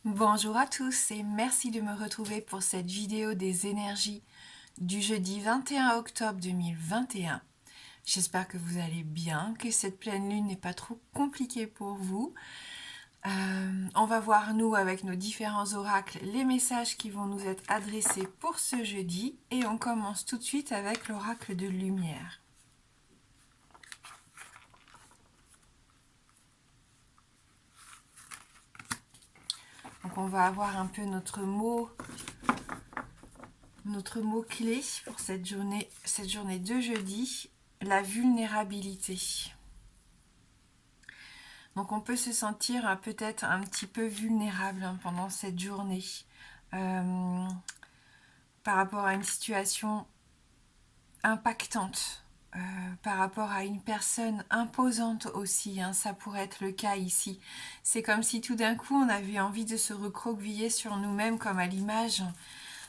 Bonjour à tous et merci de me retrouver pour cette vidéo des énergies du jeudi 21 octobre 2021. J'espère que vous allez bien, que cette pleine lune n'est pas trop compliquée pour vous. On va voir nous avec nos différents oracles les messages qui vont nous être adressés pour ce jeudi et on commence tout de suite avec l'oracle de lumière. Donc on va avoir un peu notre mot clé pour cette journée de jeudi, la vulnérabilité. Donc on peut se sentir peut-être un petit peu vulnérable pendant cette journée par rapport à une situation impactante, par rapport à une personne imposante aussi, ça pourrait être le cas ici. C'est comme si tout d'un coup on avait envie de se recroqueviller sur nous-mêmes comme à l'image,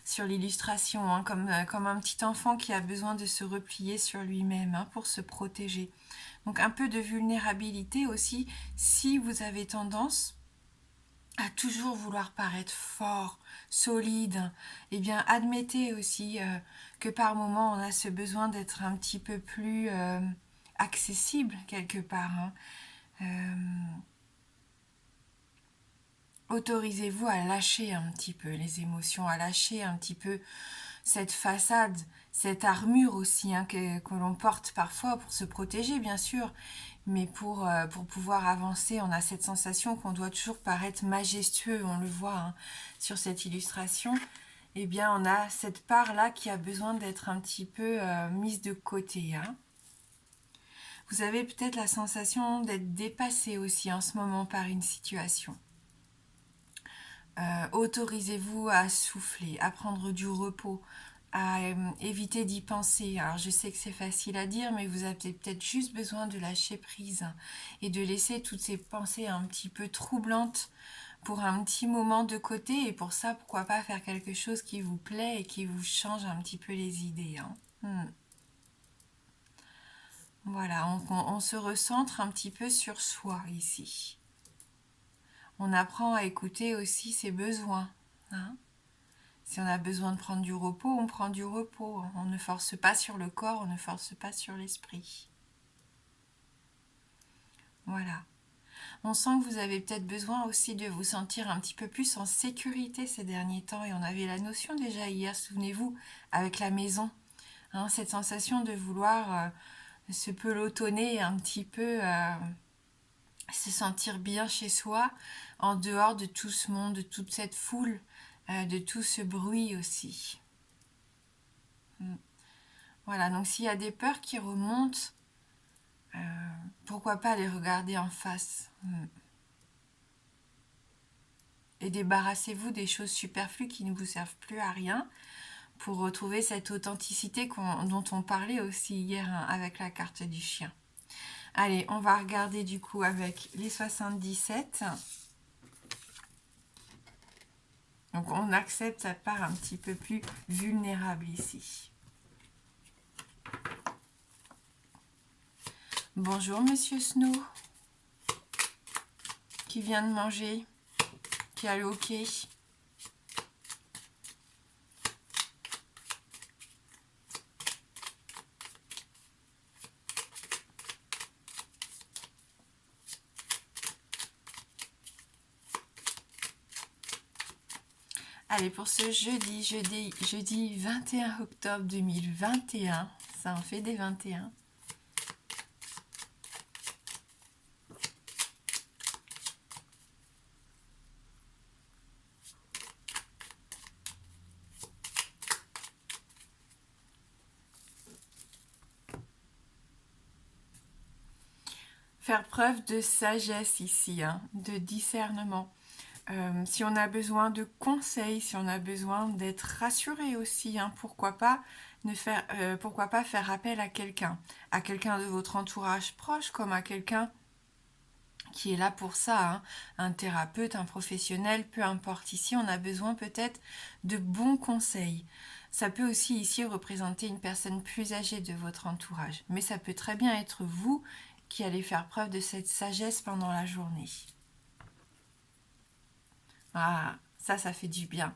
sur l'illustration, comme un petit enfant qui a besoin de se replier sur lui-même pour se protéger. Donc un peu de vulnérabilité aussi, si vous avez tendance à toujours vouloir paraître fort, solide, eh bien admettez aussi que par moment on a ce besoin d'être un petit peu plus accessible quelque part. Autorisez-vous à lâcher un petit peu les émotions, à lâcher un petit peu cette façade, cette armure aussi que l'on porte parfois pour se protéger bien sûr, mais pour pouvoir avancer, on a cette sensation qu'on doit toujours paraître majestueux, on le voit sur cette illustration. Eh bien on a cette part-là qui a besoin d'être un petit peu mise de côté. Vous avez peut-être la sensation d'être dépassé aussi en ce moment par une situation. Autorisez-vous à souffler, à prendre du repos, à éviter d'y penser. Alors je sais que c'est facile à dire, mais vous avez peut-être juste besoin de lâcher prise et de laisser toutes ces pensées un petit peu troublantes pour un petit moment de côté. Et pour ça, pourquoi pas faire quelque chose qui vous plaît et qui vous change un petit peu les idées. Voilà, on se recentre un petit peu sur soi ici. On apprend à écouter aussi ses besoins. Si on a besoin de prendre du repos, on prend du repos. On ne force pas sur le corps, on ne force pas sur l'esprit. Voilà. On sent que vous avez peut-être besoin aussi de vous sentir un petit peu plus en sécurité ces derniers temps. Et on avait la notion déjà hier, souvenez-vous, avec la maison. Cette sensation de vouloir se pelotonner un petit peu, se sentir bien chez soi, en dehors de tout ce monde, de toute cette foule, de tout ce bruit aussi. Voilà, donc s'il y a des peurs qui remontent, pourquoi pas les regarder en face et débarrassez-vous des choses superflues qui ne vous servent plus à rien pour retrouver cette authenticité dont on parlait aussi hier avec la carte du chien. Allez, on va regarder du coup avec les 77. Donc on accepte sa part un petit peu plus vulnérable ici. Bonjour Monsieur Snow, qui vient de manger, qui a le hockey. Allez, pour ce jeudi 21 octobre 2021, ça en fait des 21. Faire preuve de sagesse ici, de discernement. Si on a besoin de conseils, si on a besoin d'être rassuré aussi, pourquoi pas faire appel à quelqu'un de votre entourage proche, comme à quelqu'un qui est là pour ça, un thérapeute, un professionnel, peu importe. Ici, on a besoin peut-être de bons conseils. Ça peut aussi ici représenter une personne plus âgée de votre entourage, mais ça peut très bien être vous qui allez faire preuve de cette sagesse pendant la journée. Ah, ça fait du bien.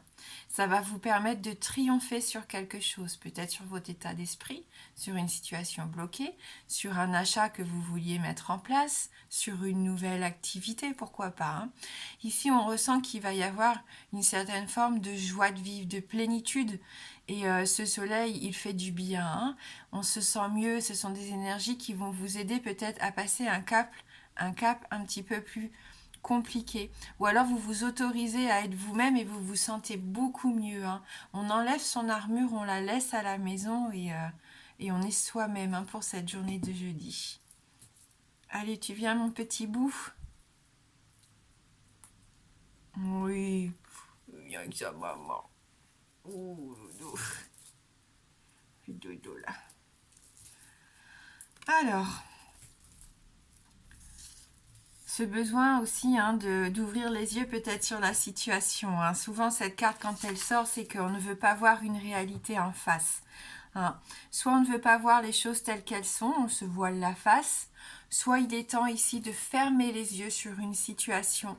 Ça va vous permettre de triompher sur quelque chose, peut-être sur votre état d'esprit, sur une situation bloquée, sur un achat que vous vouliez mettre en place, sur une nouvelle activité, pourquoi pas. Hein. Ici, on ressent qu'il va y avoir une certaine forme de joie de vivre, de plénitude. Et ce soleil, il fait du bien. Hein. On se sent mieux, ce sont des énergies qui vont vous aider peut-être à passer un cap un petit peu plus compliqué. Ou alors vous vous autorisez à être vous-même et vous vous sentez beaucoup mieux. Hein. On enlève son armure, on la laisse à la maison et on est soi-même hein, pour cette journée de jeudi. Allez, tu viens mon petit bout? Oui, viens avec sa maman. Ouh, dodo là. Alors, ce besoin aussi hein, d'ouvrir les yeux peut-être sur la situation. Hein. Souvent, cette carte, quand elle sort, c'est qu'on ne veut pas voir une réalité en face. Hein. Soit on ne veut pas voir les choses telles qu'elles sont, on se voile la face, soit il est temps ici de fermer les yeux sur une situation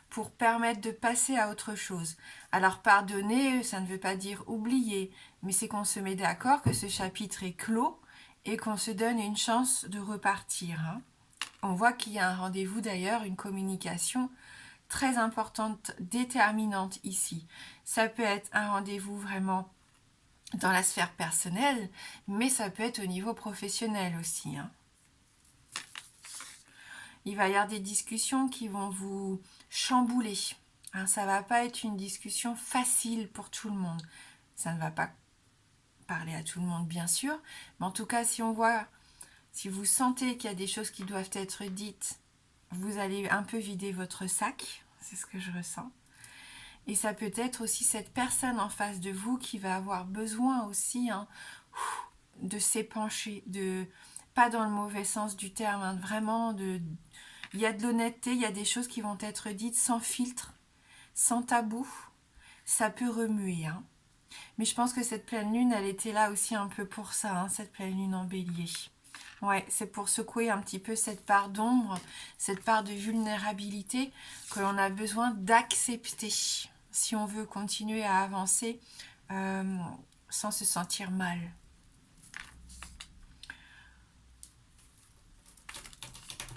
pour permettre de passer à autre chose. Alors pardonner, ça ne veut pas dire oublier, mais c'est qu'on se met d'accord que ce chapitre est clos et qu'on se donne une chance de repartir. Hein. On voit qu'il y a un rendez-vous d'ailleurs, une communication très importante, déterminante ici. Ça peut être un rendez-vous vraiment dans la sphère personnelle, mais ça peut être au niveau professionnel aussi. Hein. Il va y avoir des discussions qui vont vous chambouler. Hein, ça ne va pas être une discussion facile pour tout le monde. Ça ne va pas parler à tout le monde, bien sûr, mais en tout cas, si vous sentez qu'il y a des choses qui doivent être dites, vous allez un peu vider votre sac, c'est ce que je ressens. Et ça peut être aussi cette personne en face de vous qui va avoir besoin aussi hein, de s'épancher, pas dans le mauvais sens du terme, hein, vraiment il y a de l'honnêteté, il y a des choses qui vont être dites sans filtre, sans tabou. Ça peut remuer. Hein. Mais je pense que cette pleine lune, elle était là aussi un peu pour ça, hein, cette pleine lune en bélier. Ouais, c'est pour secouer un petit peu cette part d'ombre, cette part de vulnérabilité que l'on a besoin d'accepter si on veut continuer à avancer sans se sentir mal.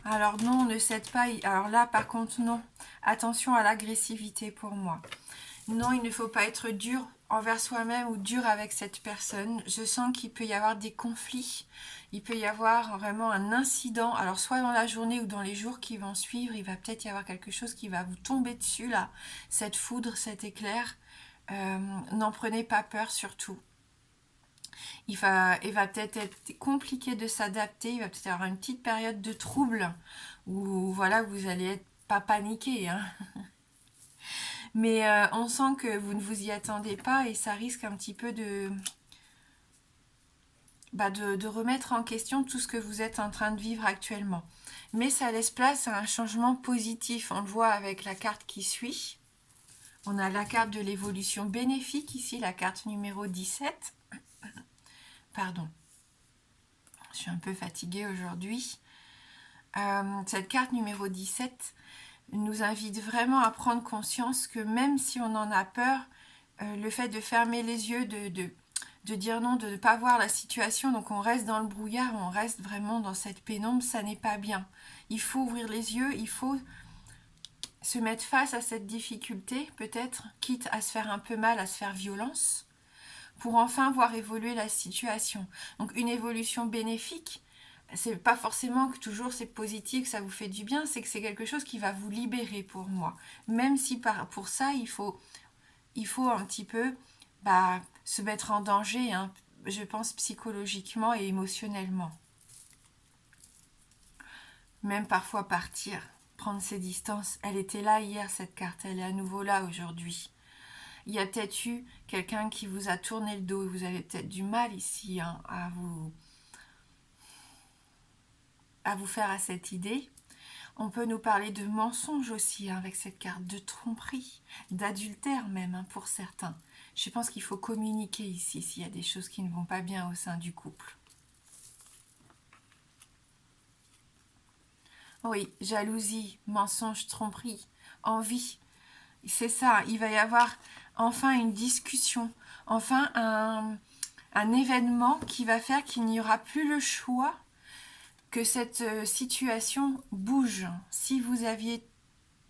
Alors non, ne cède pas. Alors là, par contre, non. Attention à l'agressivité pour moi. Non, il ne faut pas être dur envers soi-même ou dur avec cette personne. Je sens qu'il peut y avoir des conflits. Il peut y avoir vraiment un incident. Alors soit dans la journée ou dans les jours qui vont suivre, il va peut-être y avoir quelque chose qui va vous tomber dessus là. Cette foudre, cet éclair. N'en prenez pas peur surtout. Il va peut-être être compliqué de s'adapter. Il va peut-être y avoir une petite période de trouble où voilà, vous allez être pas paniqué. Hein. Mais on sent que vous ne vous y attendez pas et ça risque un petit peu de remettre en question tout ce que vous êtes en train de vivre actuellement. Mais ça laisse place à un changement positif. On le voit avec la carte qui suit. On a la carte de l'évolution bénéfique ici, la carte numéro 17. Pardon, je suis un peu fatiguée aujourd'hui. Cette carte numéro 17 nous invite vraiment à prendre conscience que même si on en a peur, le fait de fermer les yeux, de dire non, de ne pas voir la situation, donc on reste dans le brouillard, on reste vraiment dans cette pénombre, ça n'est pas bien. Il faut ouvrir les yeux, il faut se mettre face à cette difficulté, peut-être, quitte à se faire un peu mal, à se faire violence, pour enfin voir évoluer la situation. Donc une évolution bénéfique, c'est pas forcément que toujours c'est positif, que ça vous fait du bien, c'est que c'est quelque chose qui va vous libérer pour moi. Même si pour ça, il faut un petit peu se mettre en danger, hein, je pense psychologiquement et émotionnellement. Même parfois partir, prendre ses distances. Elle était là hier, cette carte, elle est à nouveau là aujourd'hui. Il y a peut-être eu quelqu'un qui vous a tourné le dos et vous avez peut-être du mal ici hein, à vous faire à cette idée. On peut nous parler de mensonges aussi hein, avec cette carte, de tromperie, d'adultère même hein, pour certains. Je pense qu'il faut communiquer ici s'il y a des choses qui ne vont pas bien au sein du couple. Oui, jalousie, mensonge, tromperie, envie. C'est ça, il va y avoir enfin une discussion, enfin un événement qui va faire qu'il n'y aura plus le choix que cette situation bouge. Si vous aviez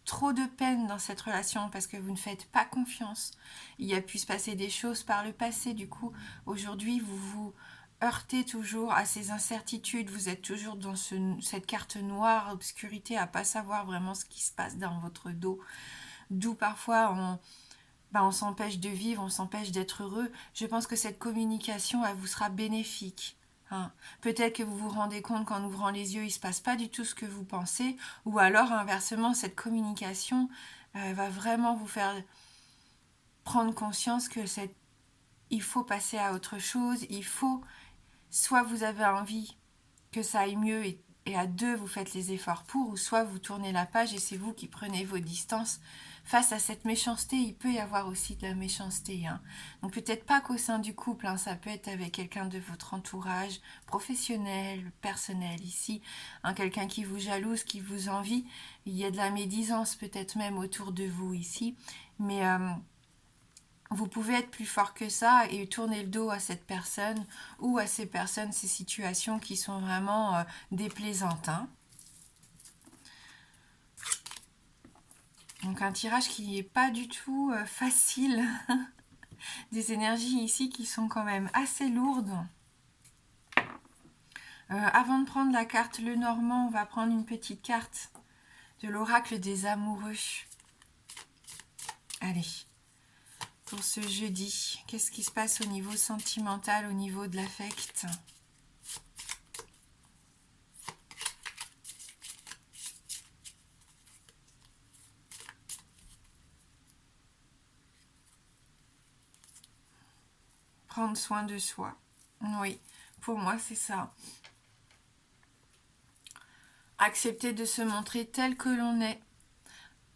trop de peine dans cette relation parce que vous ne faites pas confiance, il y a pu se passer des choses par le passé, du coup, aujourd'hui, vous vous heurtez toujours à ces incertitudes, vous êtes toujours dans cette carte noire, obscurité, à pas savoir vraiment ce qui se passe dans votre dos, d'où parfois on s'empêche de vivre, on s'empêche d'être heureux. Je pense que cette communication, elle vous sera bénéfique. Hein. Peut-être que vous vous rendez compte qu'en ouvrant les yeux, il ne se passe pas du tout ce que vous pensez, ou alors inversement, cette communication va vraiment vous faire prendre conscience que il faut passer à autre chose, il faut, soit vous avez envie que ça aille mieux et à deux vous faites les efforts pour, ou soit vous tournez la page et c'est vous qui prenez vos distances face à cette méchanceté. Il peut y avoir aussi de la méchanceté, hein. Donc peut-être pas qu'au sein du couple, hein, ça peut être avec quelqu'un de votre entourage professionnel, personnel ici, hein, quelqu'un qui vous jalouse, qui vous envie. Il y a de la médisance peut-être même autour de vous ici, mais vous pouvez être plus fort que ça et tourner le dos à cette personne ou à ces personnes, ces situations qui sont vraiment déplaisantes. Hein. Donc un tirage qui n'est pas du tout facile. Des énergies ici qui sont quand même assez lourdes. Avant de prendre la carte Lenormand, on va prendre une petite carte de l'oracle des amoureux. Allez. Pour ce jeudi, qu'est-ce qui se passe au niveau sentimental, au niveau de l'affect? Prendre soin de soi. Oui, pour moi, c'est ça. Accepter de se montrer tel que l'on est,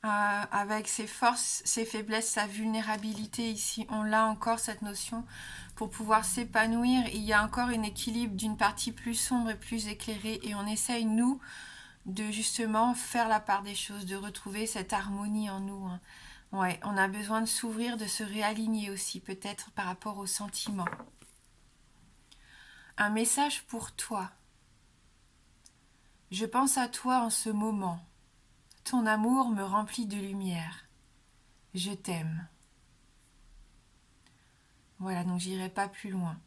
avec ses forces, ses faiblesses, sa vulnérabilité. Ici, on l'a encore, cette notion, pour pouvoir s'épanouir. Il y a encore un équilibre d'une partie plus sombre et plus éclairée, et on essaye, nous, de justement faire la part des choses, de retrouver cette harmonie en nous. Hein. Ouais, on a besoin de s'ouvrir, de se réaligner aussi, peut-être par rapport aux sentiments. Un message pour toi. Je pense à toi en ce moment. Ton amour me remplit de lumière. Je t'aime. Voilà, donc j'irai pas plus loin.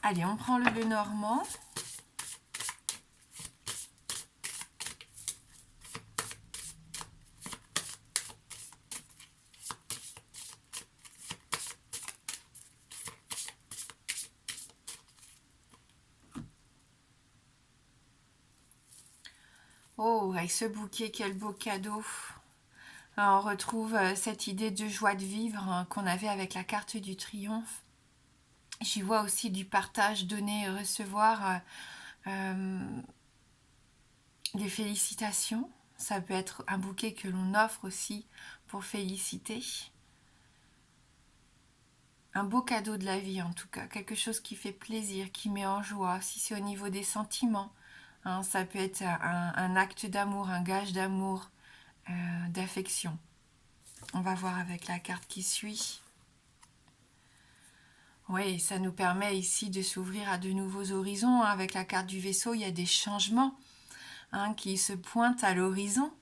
Allez, on prend le Lenormand. Oh, avec ce bouquet, quel beau cadeau. On retrouve cette idée de joie de vivre hein, qu'on avait avec la carte du triomphe. J'y vois aussi du partage, donner et recevoir, des félicitations. Ça peut être un bouquet que l'on offre aussi pour féliciter. Un beau cadeau de la vie en tout cas, quelque chose qui fait plaisir, qui met en joie. Si c'est au niveau des sentiments, hein, ça peut être un acte d'amour, un gage d'amour, d'affection. On va voir avec la carte qui suit. Oui, ça nous permet ici de s'ouvrir à de nouveaux horizons. Avec la carte du vaisseau, il y a des changements hein, qui se pointent à l'horizon.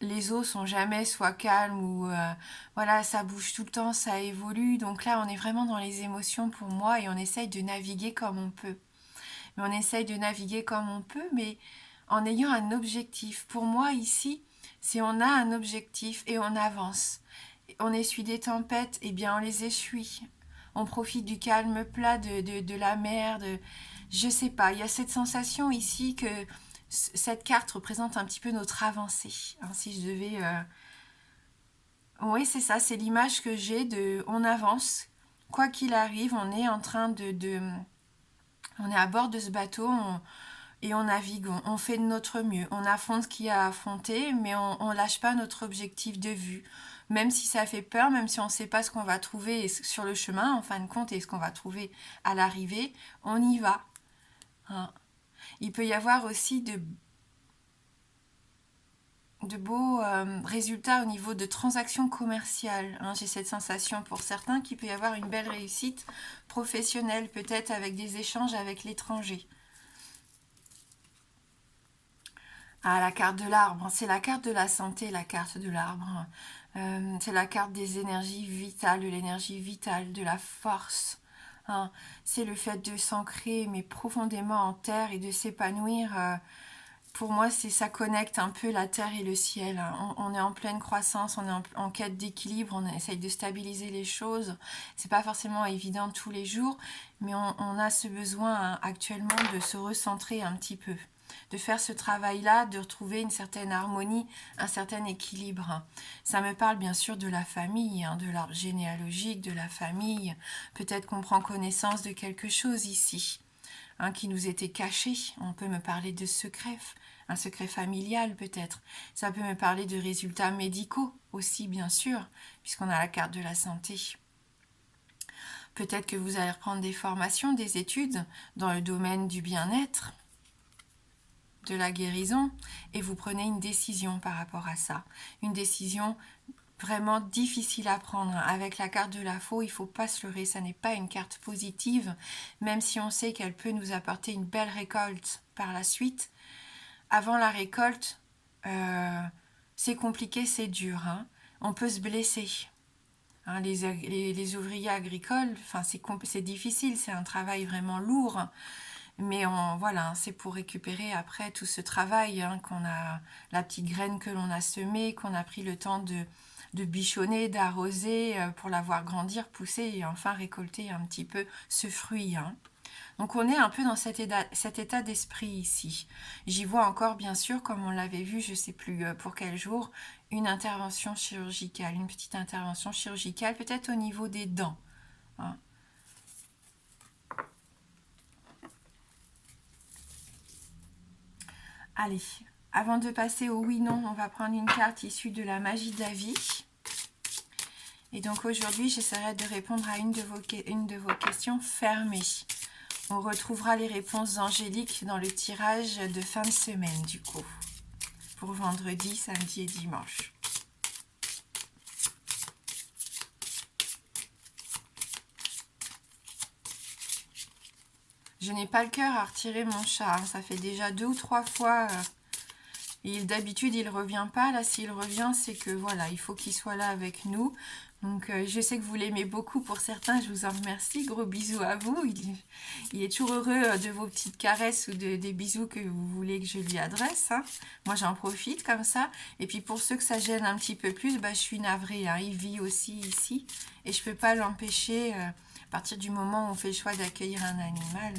Les eaux sont jamais soit calmes ou voilà, ça bouge tout le temps, ça évolue. Donc là, on est vraiment dans les émotions pour moi et on essaye de naviguer comme on peut. Mais on essaye de naviguer comme on peut, mais en ayant un objectif. Pour moi, ici, si on a un objectif et on avance, on essuie des tempêtes, eh bien on les essuie. On profite du calme plat de la mer, je sais pas, il y a cette sensation ici que cette carte représente un petit peu notre avancée. Hein, si je devais... Oui, c'est ça, c'est l'image que j'ai de... On avance, quoi qu'il arrive, on est en train on est à bord de ce bateau et on navigue, on fait de notre mieux. On affronte ce qu'il y a à affronter, mais on lâche pas notre objectif de vue. Même si ça fait peur, même si on ne sait pas ce qu'on va trouver sur le chemin, en fin de compte, et ce qu'on va trouver à l'arrivée, on y va. Hein. Il peut y avoir aussi de beaux résultats au niveau de transactions commerciales. Hein. J'ai cette sensation pour certains qu'il peut y avoir une belle réussite professionnelle, peut-être avec des échanges avec l'étranger. Ah, la carte de l'arbre, c'est la carte de la santé, la carte de l'arbre. C'est la carte des énergies vitales, de l'énergie vitale, de la force. Hein. C'est le fait de s'ancrer, mais profondément en terre et de s'épanouir. Pour moi, ça connecte un peu la terre et le ciel. On est en pleine croissance, on est en quête d'équilibre, on essaye de stabiliser les choses. C'est pas forcément évident tous les jours, mais on a ce besoin actuellement de se recentrer un petit peu, de faire ce travail-là, de retrouver une certaine harmonie, un certain équilibre. Ça me parle bien sûr de la famille, de l'arbre généalogique, de la famille. Peut-être qu'on prend connaissance de quelque chose ici. Qui nous était caché. On peut me parler de secrets, un secret familial peut-être. Ça peut me parler de résultats médicaux aussi, bien sûr, puisqu'on a la carte de la santé. Peut-être que vous allez reprendre des formations, des études dans le domaine du bien-être, de la guérison, et vous prenez une décision par rapport à ça. Une décision vraiment difficile à prendre. Avec la carte de la faux, il ne faut pas se leurrer, ça n'est pas une carte positive, même si on sait qu'elle peut nous apporter une belle récolte par la suite. Avant la récolte, c'est compliqué, c'est dur. Hein. On peut se blesser. Hein, les ouvriers agricoles, c'est difficile, c'est un travail vraiment lourd. Mais voilà, c'est pour récupérer après tout ce travail, qu'on a, la petite graine que l'on a semée, qu'on a pris le temps de bichonner, d'arroser, pour la voir grandir, pousser et enfin récolter un petit peu ce fruit. Hein. Donc on est un peu dans cet état d'esprit ici. J'y vois encore, bien sûr, comme on l'avait vu, je ne sais plus pour quel jour, une intervention chirurgicale, une petite intervention chirurgicale, peut-être au niveau des dents. Hein. Allez, avant de passer au oui-non, on va prendre une carte issue de la magie de la vie. Et donc aujourd'hui, j'essaierai de répondre à une de vos questions fermées. On retrouvera les réponses angéliques dans le tirage de fin de semaine, du coup, pour vendredi, samedi et dimanche. Je n'ai pas le cœur à retirer mon chat. Hein. Ça fait déjà 2 ou 3 fois. Et d'habitude, il ne revient pas. Là, s'il revient, c'est que voilà, il faut qu'il soit là avec nous. Donc, je sais que vous l'aimez beaucoup. Pour certains, je vous en remercie. Gros bisous à vous. Il est toujours heureux de vos petites caresses ou des bisous que vous voulez que je lui adresse. Hein. Moi, j'en profite comme ça. Et puis, pour ceux que ça gêne un petit peu plus, je suis navrée. Hein. Il vit aussi ici. Et je ne peux pas l'empêcher. À partir du moment où on fait le choix d'accueillir un animal,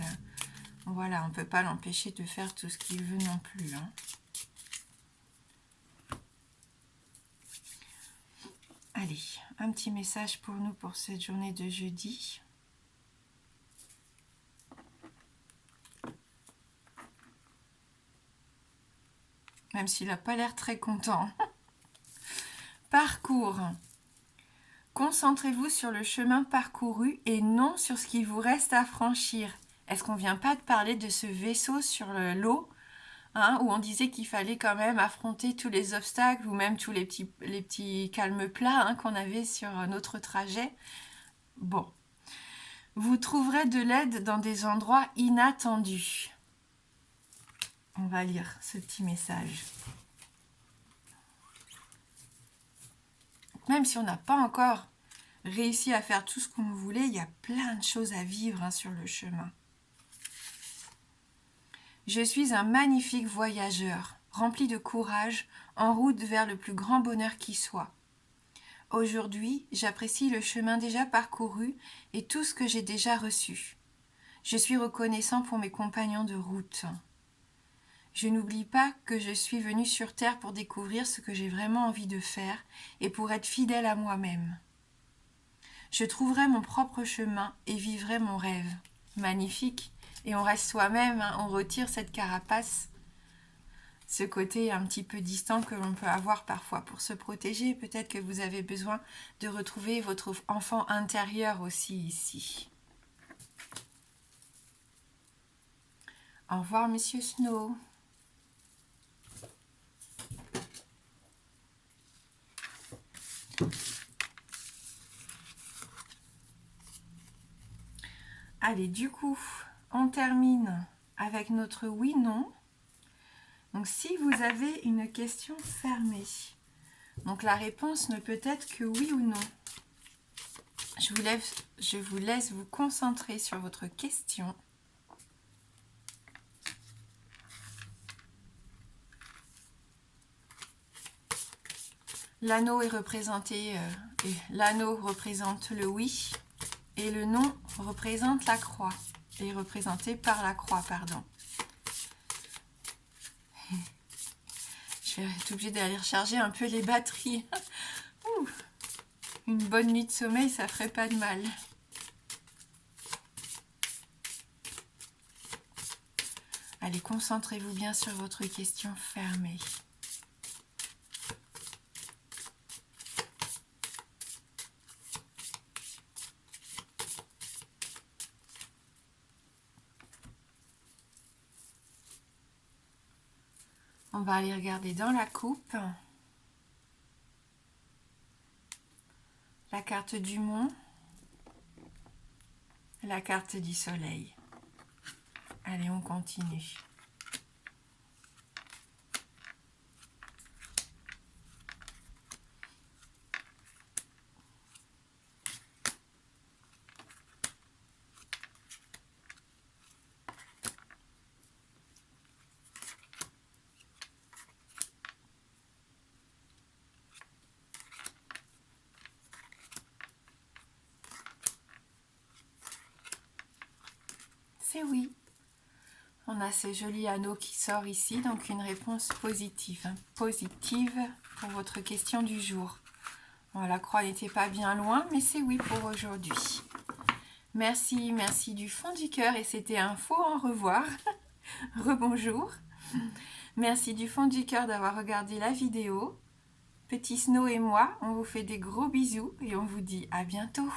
voilà, on ne peut pas l'empêcher de faire tout ce qu'il veut non plus. Hein. Allez, un petit message pour nous pour cette journée de jeudi. Même s'il n'a pas l'air très content. Parcours. Concentrez-vous sur le chemin parcouru et non sur ce qu'il vous reste à franchir. Est-ce qu'on ne vient pas de parler de ce vaisseau sur l'eau, où on disait qu'il fallait quand même affronter tous les obstacles ou même tous les petits calmes plats qu'on avait sur notre trajet. Bon. Vous trouverez de l'aide dans des endroits inattendus. On va lire ce petit message. Même si on n'a pas encore réussi à faire tout ce qu'on voulait, il y a plein de choses à vivre sur le chemin. Je suis un magnifique voyageur, rempli de courage, en route vers le plus grand bonheur qui soit. Aujourd'hui, j'apprécie le chemin déjà parcouru et tout ce que j'ai déjà reçu. Je suis reconnaissant pour mes compagnons de route. Je n'oublie pas que je suis venue sur Terre pour découvrir ce que j'ai vraiment envie de faire et pour être fidèle à moi-même. Je trouverai mon propre chemin et vivrai mon rêve. Magnifique. Et on reste soi-même, on retire cette carapace. ce côté un petit peu distant que l'on peut avoir parfois pour se protéger. Peut-être que vous avez besoin de retrouver votre enfant intérieur aussi ici. Au revoir, Monsieur Snow. Allez, du coup, on termine avec notre oui-non. Donc, si vous avez une question fermée, donc la réponse ne peut être que oui ou non. Je vous laisse vous concentrer sur votre question. L'anneau est représenté, l'anneau représente le oui et le non représente la croix. Est représenté par la croix, pardon. Je vais être obligée d'aller recharger un peu les batteries. Une bonne nuit de sommeil, ça ferait pas de mal. Allez, concentrez-vous bien sur votre question fermée. On va aller regarder dans la coupe. La carte du mont. La carte du soleil. Allez, on continue. C'est oui. On a ce joli anneau qui sort ici, donc une réponse positive. Positive pour votre question du jour. Bon, la croix n'était pas bien loin, mais c'est oui pour aujourd'hui. Merci, merci du fond du cœur et c'était un faux au revoir. Rebonjour. Merci du fond du cœur d'avoir regardé la vidéo. Petit Snow et moi, on vous fait des gros bisous et on vous dit à bientôt.